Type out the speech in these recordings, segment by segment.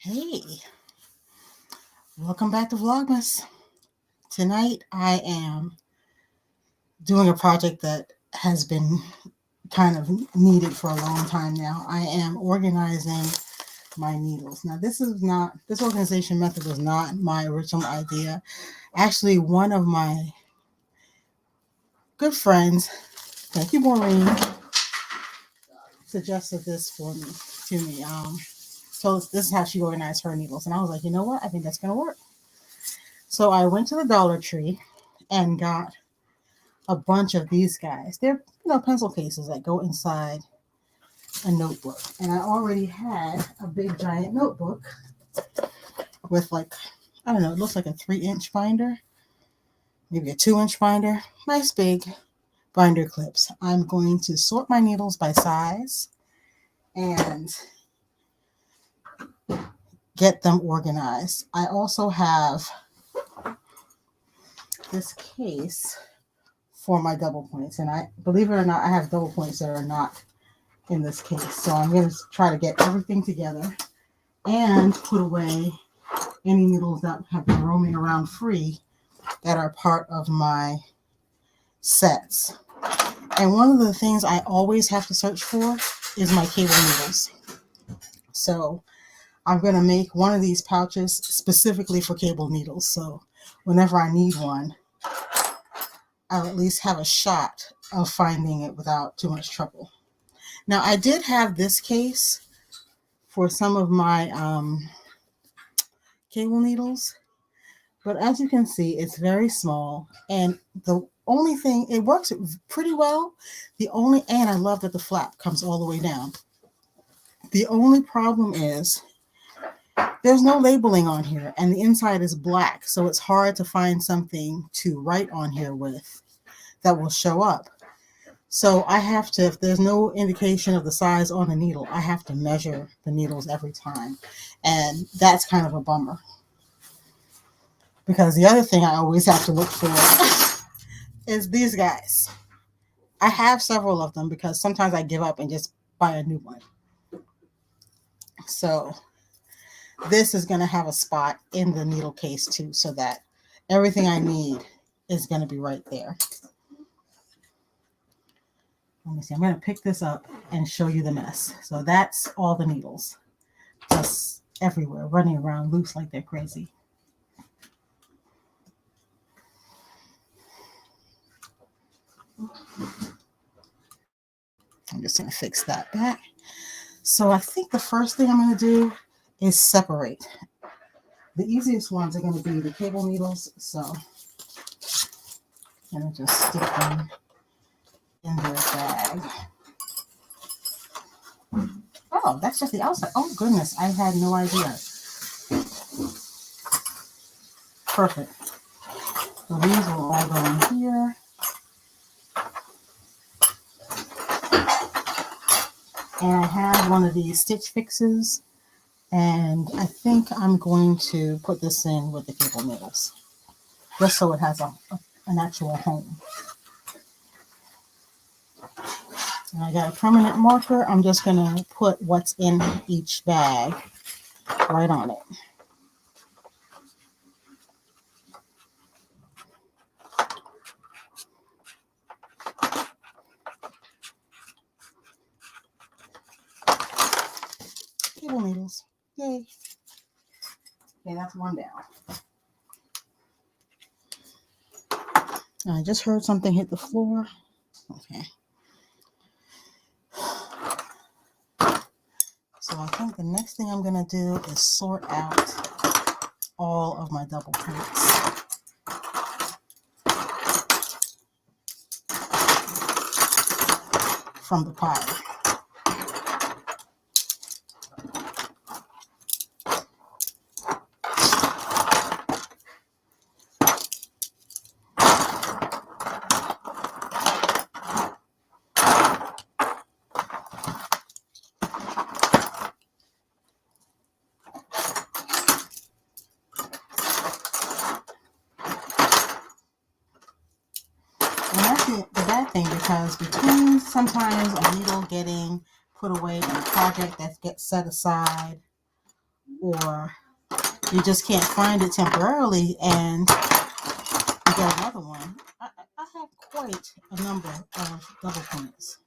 Hey, welcome back to Vlogmas. Tonight I am doing a project that has been kind of needed for a long time now. I am organizing my needles. Now this organization method was not my original idea. Actually, one of my good friends, thank you Maureen, suggested this to me. So this is how she organized her needles. And I was like, you know what? I think that's going to work. So I went to the Dollar Tree and got a bunch of these guys. They're, pencil cases that go inside a notebook. And I already had a big giant notebook with it looks like a 3-inch binder, maybe a 2-inch binder. Nice big binder clips. I'm going to sort my needles by size and get them organized. I also have this case for my double points, and I believe it or not, I have double points that are not in this case. So I'm going to try to get everything together and put away any needles that have been roaming around free that are part of my sets. And one of the things I always have to search for is my cable needles. So I'm going to make one of these pouches specifically for cable needles. So whenever I need one, I'll at least have a shot of finding it without too much trouble. Now, I did have this case for some of my cable needles, but as you can see, it's very small, and the only thing, it works pretty well. And I love that the flap comes all the way down. The only problem is there's no labeling on here, and the inside is black, so it's hard to find something to write on here with that will show up. So I have to, if there's no indication of the size on the needle, I have to measure the needles every time. And that's kind of a bummer. Because the other thing I always have to look for is these guys. I have several of them because sometimes I give up and just buy a new one. So this is going to have a spot in the needle case too, so that everything I need is going to be right there. Let me see. I'm going to pick this up and show you the mess. So that's all the needles, just everywhere, running around loose like they're crazy. I'm just going to fix that back. So I think the first thing I'm going to do is separate. The easiest ones are going to be the cable needles. So I'm going to just stick them in their bag. Oh, that's just the outside. Oh, goodness. I had no idea. Perfect. So these will all go in here. And I have one of these stitch fixes. And I think I'm going to put this in with the cable needles, just so it has an actual home. And I got a permanent marker. I'm just going to put what's in each bag right on it. Cable needles. Yay. Okay, that's one down. I just heard something hit the floor. Okay. So I think the next thing I'm going to do is sort out all of my double points. From the pile. And that's the bad thing, because between sometimes a needle getting put away in a project that gets set aside, or you just can't find it temporarily and you get another one. I have quite a number of double points.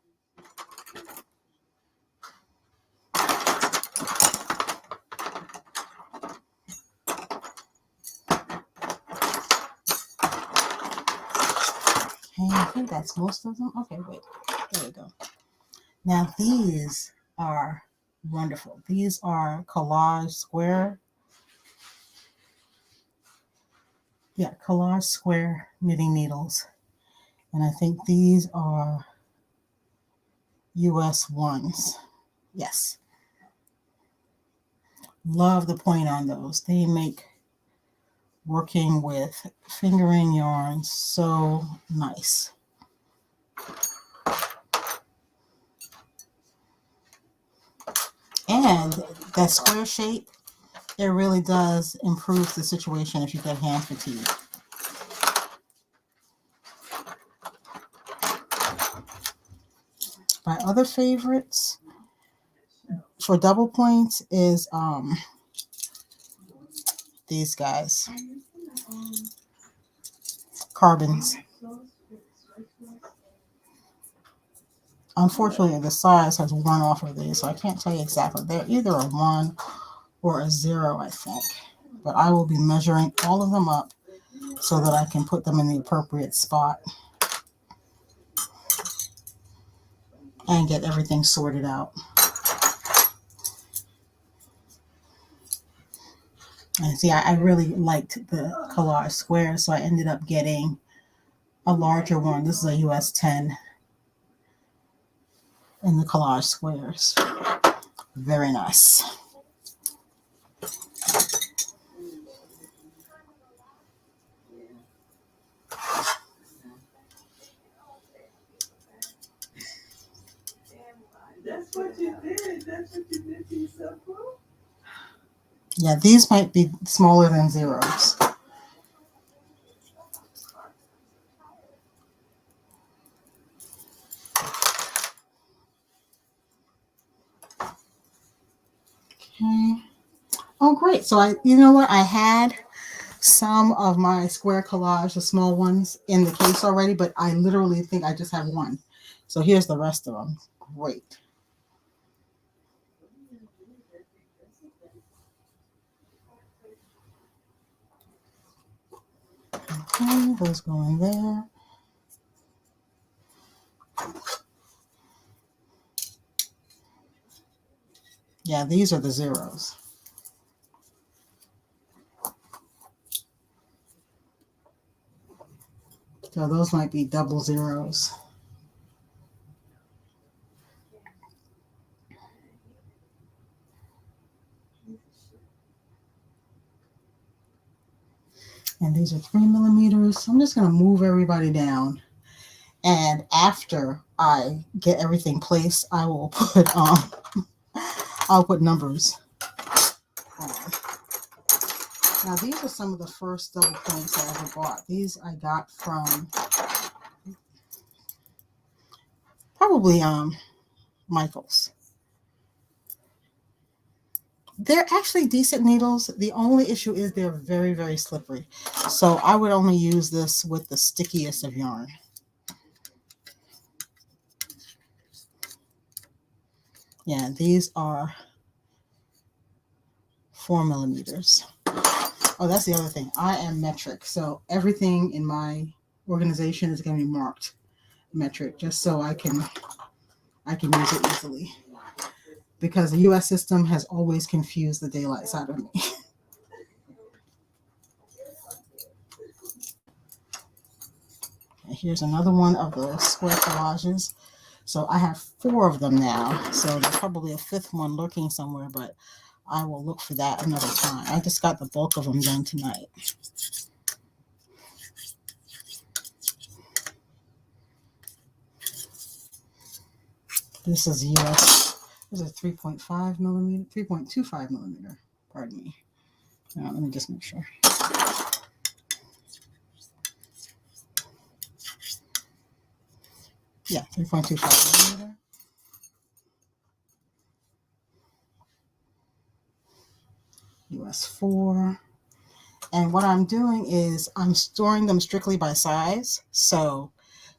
Okay, I think that's most of them. Okay, wait. There we go. Now these are wonderful. These are collage square. Yeah, collage square knitting needles. And I think these are US ones. Yes. Love the point on those. They make working with fingering yarn so nice. And that square shape, it really does improve the situation if you get hand fatigue. My other favorites for double points is these guys, carbons. Unfortunately, the size has worn off of these, so I can't tell you exactly. They're either a 1 or a 0, I think. But I will be measuring all of them up so that I can put them in the appropriate spot and get everything sorted out. And see, I really liked the collage square, so I ended up getting a larger one. This is a US 10 in the collage squares. Very nice. That's what you did. That's what you did to yourself, bro. Yeah, these might be smaller than 0s. Okay. Oh, great. So you know what? I had some of my square collage, the small ones, in the case already, but I literally think I just have one. So here's the rest of them. Great. Okay, those go in there. Yeah, these are the 0s. So those might be double 0s. And these are 3mm. So I'm just going to move everybody down. And after I get everything placed, I will put I'll put numbers on. Now these are some of the first double points I ever bought. These I got from probably Michael's. They're actually decent needles. The only issue is they're very, very slippery. So I would only use this with the stickiest of yarn. Yeah, these are 4mm. Oh, that's the other thing. I am metric. So everything in my organization is going to be marked metric just so I can use it easily. Because the US system has always confused the daylights out of me. Here's another one of the square collages. So I have 4 of them now. So there's probably a 5th one lurking somewhere, but I will look for that another time. I just got the bulk of them done tonight. This is US. This is 3.5mm, 3.25mm. Pardon me. Now, let me just make sure. Yeah, 3.25mm. US 4. And what I'm doing is I'm storing them strictly by size. So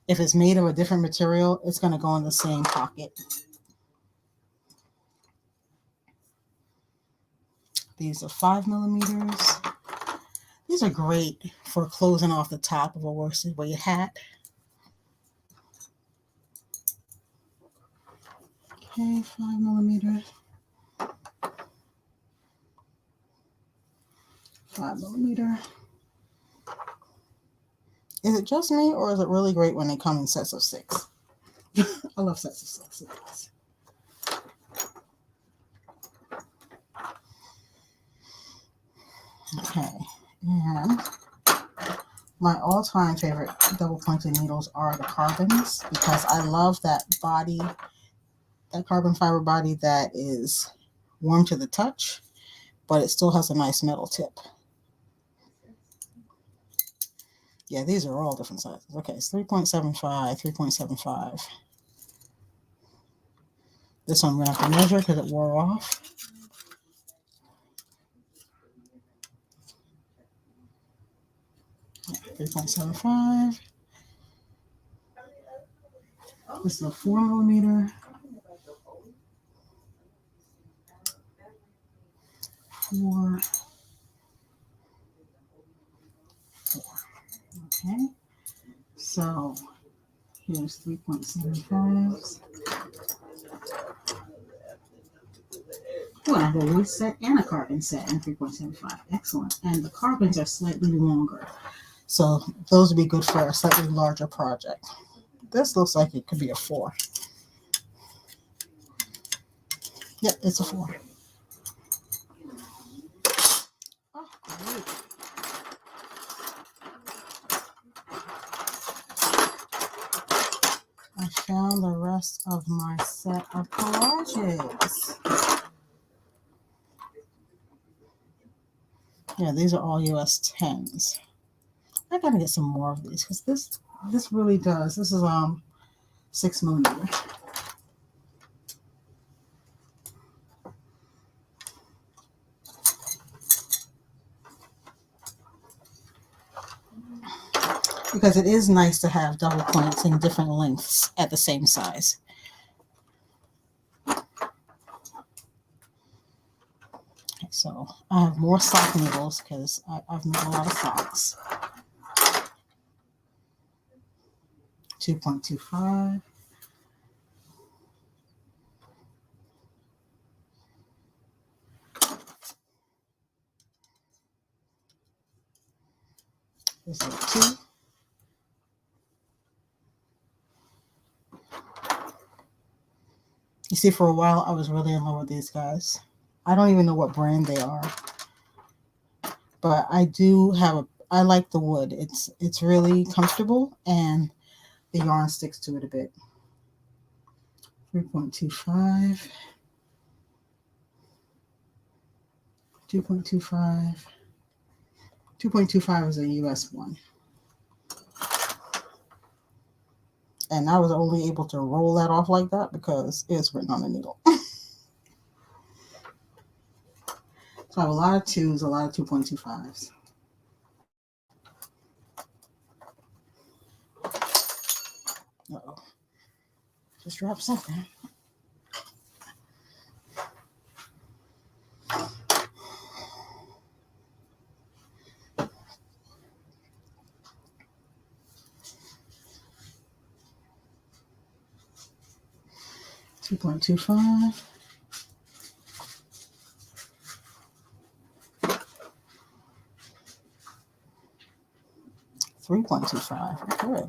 if it's made of a different material, it's going to go in the same pocket. These are 5 millimeters. These are great for closing off the top of a worsted weight hat. Okay, 5 millimeters. 5 millimeter. Is it just me, or is it really great when they come in sets of 6? I love sets of 6. Okay, and my all-time favorite double-pointed needles are the carbons, because I love that body, that carbon fiber body that is warm to the touch, but it still has a nice metal tip. Yeah, these are all different sizes. Okay, it's 3.75, 3.75. This one I'm going to have to measure because it wore off. Yeah, 3.75. This is a 4 millimeter. 4. Okay, so here's 3.75. Oh, I have a wood set and a carbon set in 3.75. Excellent. And the carbons are slightly longer, so those would be good for a slightly larger project. This looks like it could be a 4. Yep, it's a 4. Oh, great. I found the rest of my set of collages. Yeah, these are all US 10s. I gotta get some more of these because this really does. This is 6 millimeter. Because it is nice to have double points in different lengths at the same size. Okay, so I have more sock needles because I've made a lot of socks. 2.25. This is 2. You see, for a while, I was really in love with these guys. I don't even know what brand they are, but I do have I like the wood. It's really comfortable, and the yarn sticks to it a bit. 3.25. 2.25. 2.25 is a US 1. And I was only able to roll that off like that because it's written on the needle. So I have a lot of 2s, a lot of 2.25s. Uh-oh. Just dropped something. $2.25. $3.25. Okay.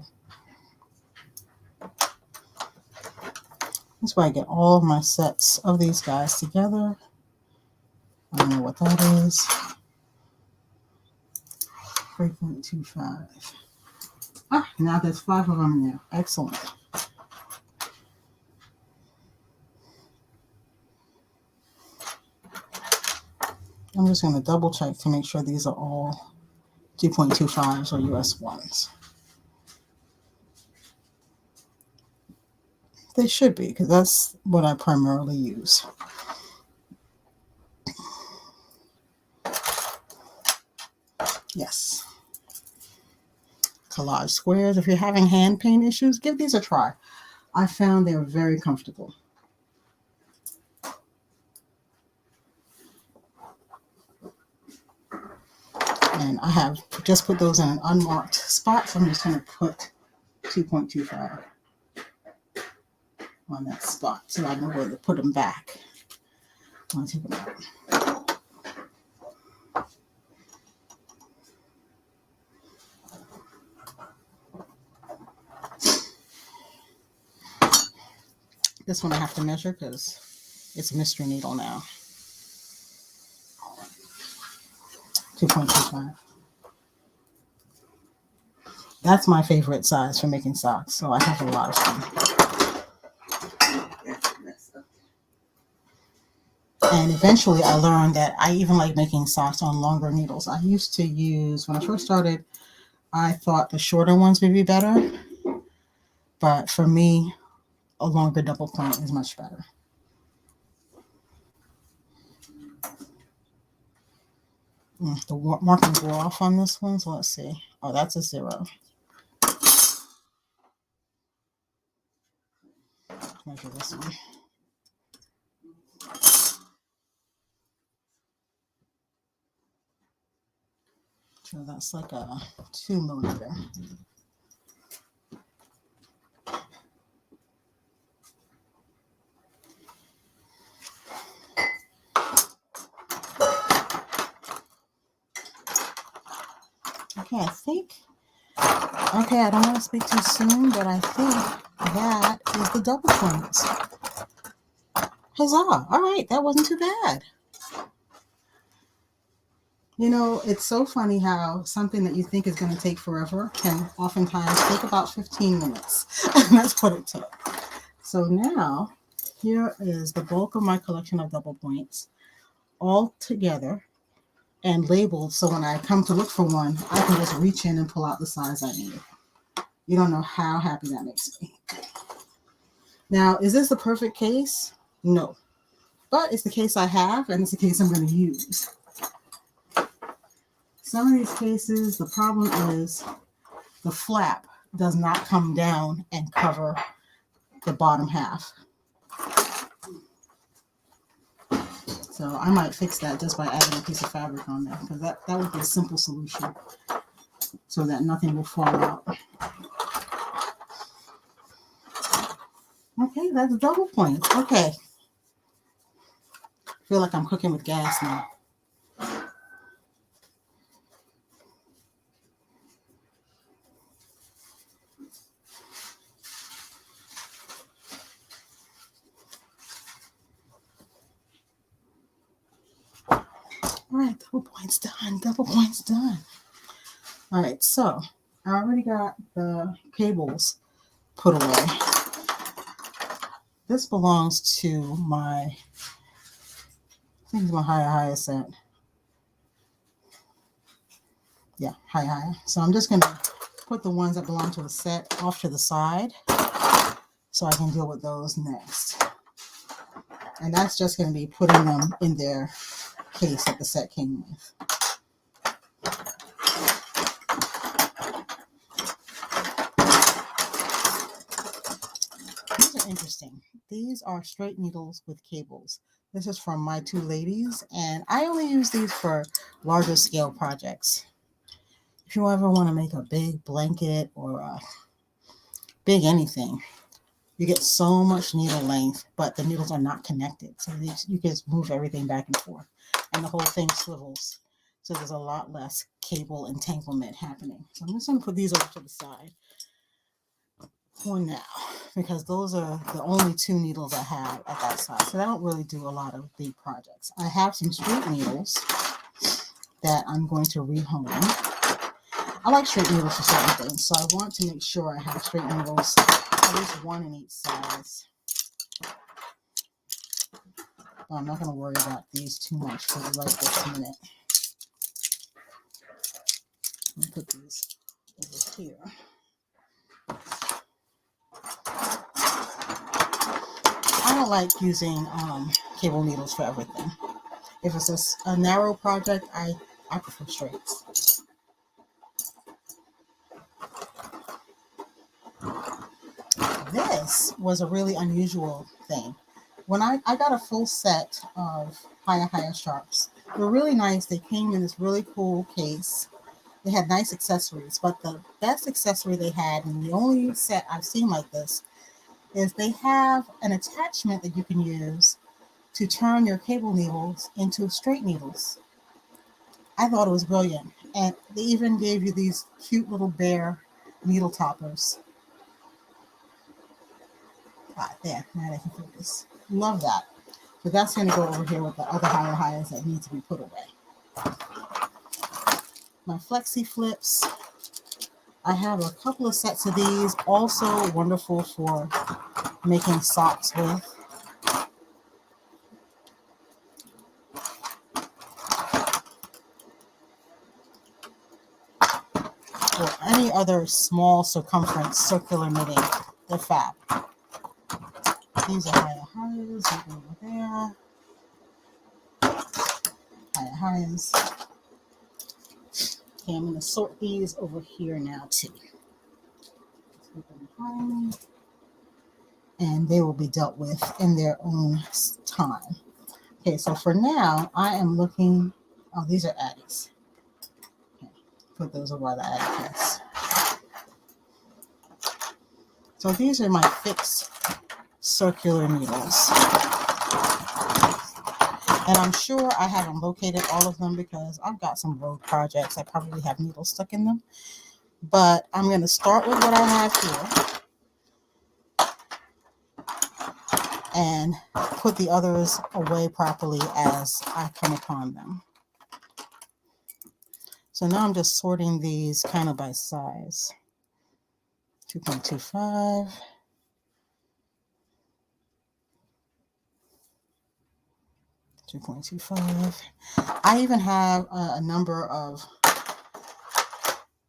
That's why I get all of my sets of these guys together. I don't know what that is. 3.25. Ah, now there's 5 of them in there. Excellent. I'm just going to double check to make sure these are all 2.25s or US 1s. They should be, because that's what I primarily use. Yes. Collage squares. If you're having hand paint issues, give these a try. I found they're very comfortable. And I have just put those in an unmarked spot, so I'm just going to put 2.25 on that spot so I know where to put them back. I'll take them out. This one I have to measure because it's a mystery needle now. 2.25. That's my favorite size for making socks, so I have a lot of them. And eventually I learned that I even like making socks on longer needles. I used to use, when I first started, I thought the shorter ones would be better. But for me, a longer double point is much better. The markings were off on this one, so let's see. Oh, that's a 0. Measure this one. So that's like a 2 millimeter. Okay, I don't want to speak too soon, but I think that is the double points. Huzzah! All right, that wasn't too bad. You know, it's so funny how something that you think is going to take forever can oftentimes take about 15 minutes. And that's what it took. So now, here is the bulk of my collection of double points, all together and labeled, so when I come to look for one, I can just reach in and pull out the size I need. You don't know how happy that makes me. Now, is this the perfect case? No. But it's the case I have, and it's the case I'm going to use. Some of these cases, the problem is the flap does not come down and cover the bottom half. So I might fix that just by adding a piece of fabric on there, because that would be a simple solution so that nothing will fall out. Okay, that's double point. Okay. I feel like I'm cooking with gas now. All right, double points done. Double points done. All right, so I already got the cables put away. This belongs to my, I think it's my higher set. Yeah, higher. So I'm just going to put the ones that belong to a set off to the side so I can deal with those next. And that's just going to be putting them in their case that the set came with. These are interesting. These are straight needles with cables. This is from my two ladies, and I only use these for larger scale projects. If you ever want to make a big blanket or a big anything, you get so much needle length, but the needles are not connected. So you can just move everything back and forth, and the whole thing swivels. So there's a lot less cable entanglement happening. So I'm just going to put these over to the side for now, because those are the only two needles I have at that size. So I don't really do a lot of big projects. I have some straight needles that I'm going to rehome. I like straight needles for certain things, so I want to make sure I have straight needles, at least one in each size. But I'm not going to worry about these too much for right this minute. Let me put these over here. I don't like using cable needles for everything. If it's a narrow project, I prefer straights. was a really unusual thing. When I got a full set of higher sharks. They're really nice. They came in this really cool case. They had nice accessories, but the best accessory they had, and the only set I've seen like this, is they have an attachment that you can use to turn your cable needles into straight needles. I thought it was brilliant. And they even gave you these cute little bear needle toppers. Ah, there, now I can focus. Love that. So that's going to go over here with the other hires that need to be put away. My flexi flips. I have a couple of sets of these. Also wonderful for making socks with. Or any other small circumference circular knitting. They're fab. These are hires over there. Hires. Okay, I'm going to sort these over here now too. And they will be dealt with in their own time. Okay, so for now, I am looking. Oh, these are Addies. Okay, put those over the Addie case. So these are my fixed circular needles. And I'm sure I haven't located all of them because I've got some road projects. I probably have needles stuck in them. But I'm going to start with what I have here and put the others away properly as I come upon them. So now I'm just sorting these kind of by size. 2.25. 2.25. I even have a number of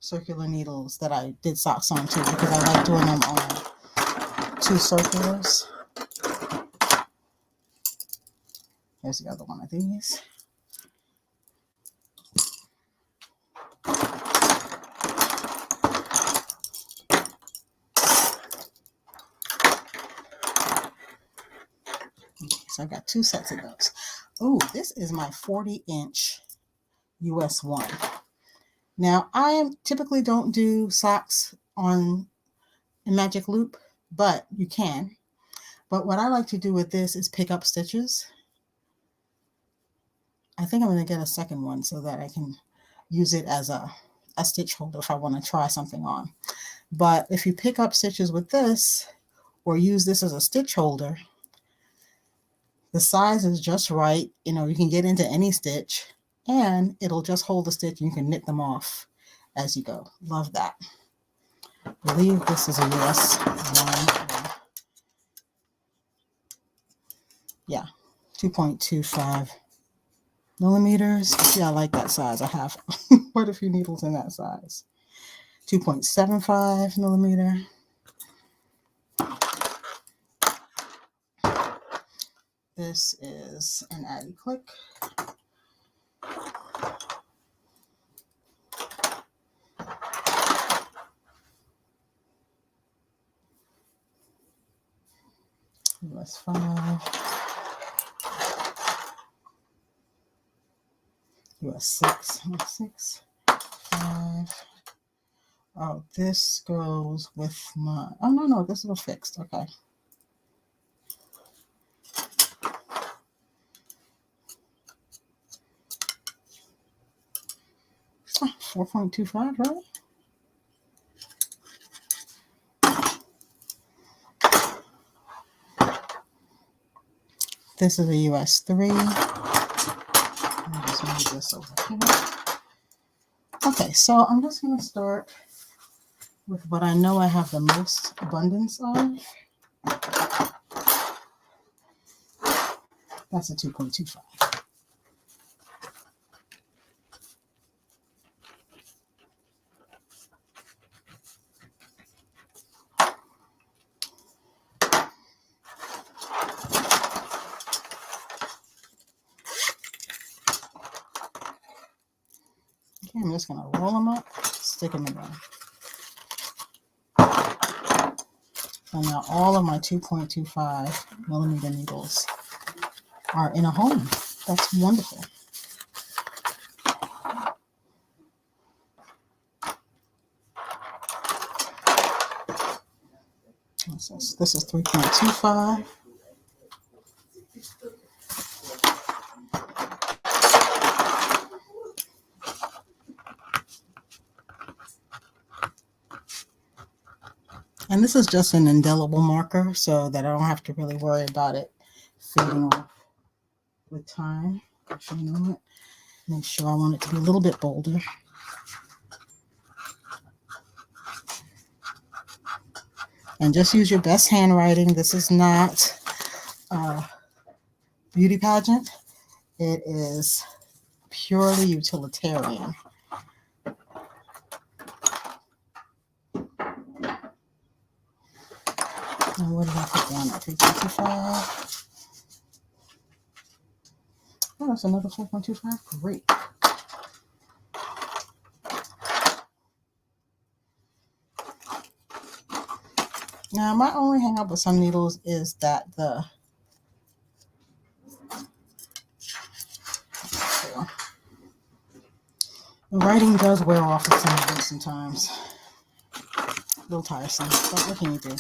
circular needles that I did socks on too because I like doing them on 2 circulars. Here's the other one of these. So I got 2 sets of those. Oh, this is my 40-inch US 1. Now, I typically don't do socks on a magic loop, but you can. But what I like to do with this is pick up stitches. I think I'm going to get a second one so that I can use it as a stitch holder if I want to try something on. But if you pick up stitches with this or use this as a stitch holder, the size is just right. You know, you can get into any stitch and it'll just hold the stitch and you can knit them off as you go. Love that. I believe this is a US 1. Yeah, 2.25 millimeters. Yeah, I like that size. I have quite a few needles in that size. 2.75 millimeter. This is an Addy Click. US 5. US 6. 6. 5. Oh, this goes with my... Oh, no, this is a fixed. Okay. 4.25, right? This is a US 3. I'll just move this over here. Okay, so I'm just going to start with what I know I have the most abundance of. That's a 2.25. Okay, I'm just going to roll them up, stick them in there. And now all of my 2.25 millimeter needles are in a home. That's wonderful. This is 3.25. And this is just an indelible marker so that I don't have to really worry about it fading off with time. Actually, you know what? Make sure I want it to be a little bit bolder. And just use your best handwriting. This is not a beauty pageant. It is purely utilitarian. And what did I put down at 3.25? Oh, that's another 4.25. Great. Now, my only hang up with some needles is that the writing does wear off with some of them sometimes. A little tiresome, but what can you do?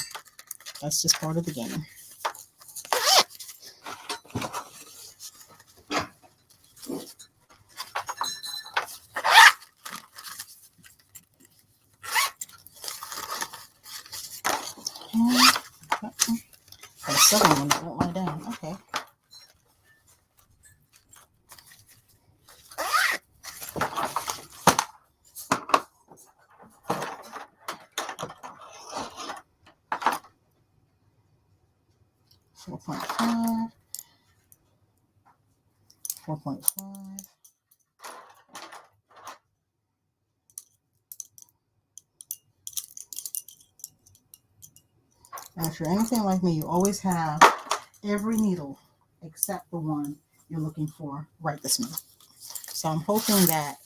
That's just part of the game. The second one that won't lie down. Okay. Four point five. 4.5. Now, if you're anything like me, you always have every needle except the one you're looking for right this minute. So I'm hoping that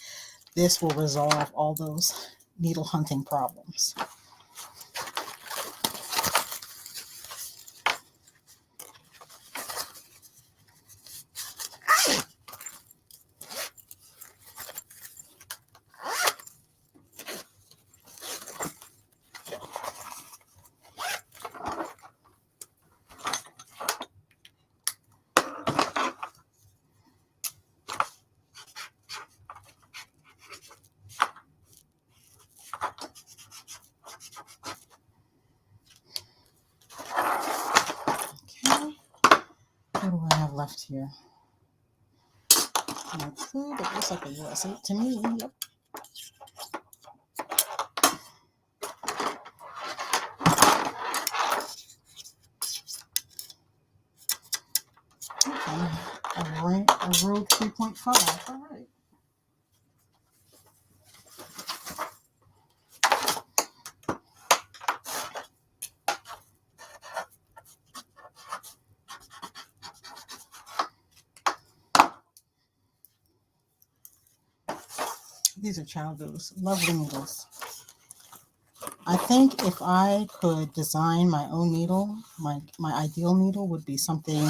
this will resolve all those needle hunting problems. What do I have left here? That's good. It looks like a US 8 to me. Yep. Okay. A row 3.5. All right. These are childhood's lovely needles. I think if I could design my own needle, my ideal needle would be something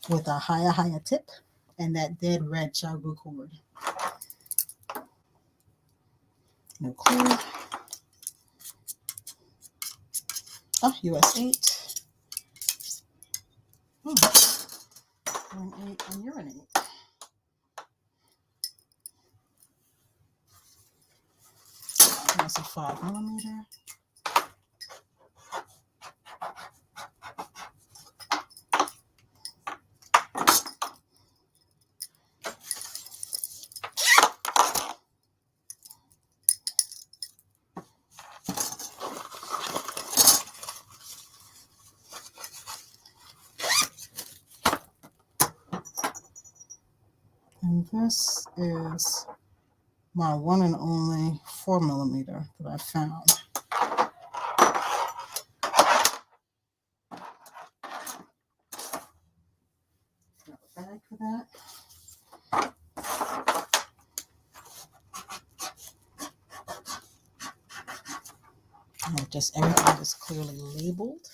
with a higher tip and that dead red Chabu cord. No clue. Oh, US 8. Oh, you're an 8 and you're an 8. That's a 5 millimeter. And this is my one and only 4 millimeter that I found. Got a bag for that. Just everything is clearly labeled.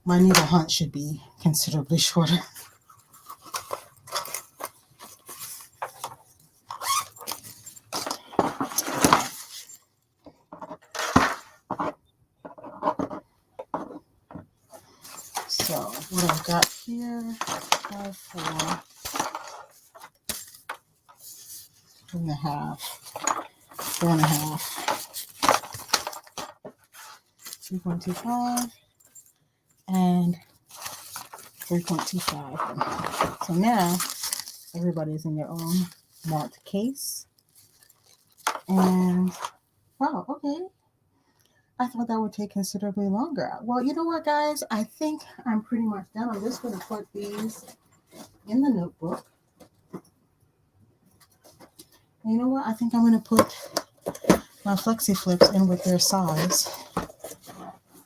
My needle hunt should be considerably shorter. So what I've got here, 5, 4, 2.5, 4.5, 2.25, and 3.25. So now everybody's in their own marked case. And wow, okay. I thought that would take considerably longer. Well, you know what, guys? I think I'm pretty much done. I'm just going to put these in the notebook. And you know what? I think I'm going to put my Flexi Flips in with their size,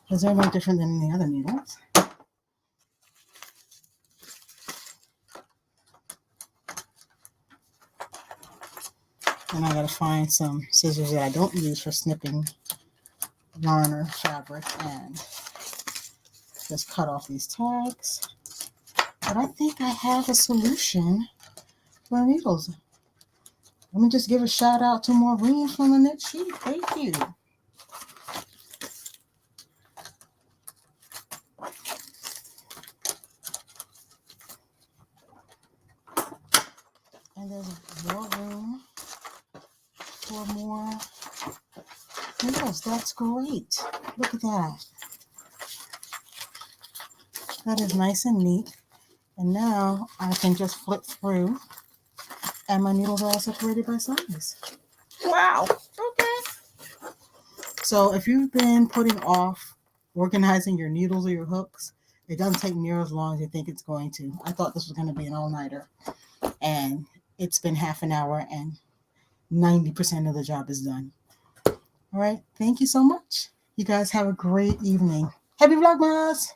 because they're no different than the other needles. And I got to find some scissors that I don't use for snipping yarn or fabric and just cut off these tags. But I think I have a solution for needles. Let me just give a shout out to Maureen from the Knit Sheet. Thank you. And there's more room for more needles. That's great. Look at that. That is nice and neat. And now I can just flip through and my needles are all separated by size. Wow. Okay. So if you've been putting off organizing your needles or your hooks, it doesn't take near as long as you think it's going to. I thought this was going to be an all-nighter, and it's been half an hour and 90% of the job is done. All right. Thank you so much. You guys have a great evening. Happy Vlogmas!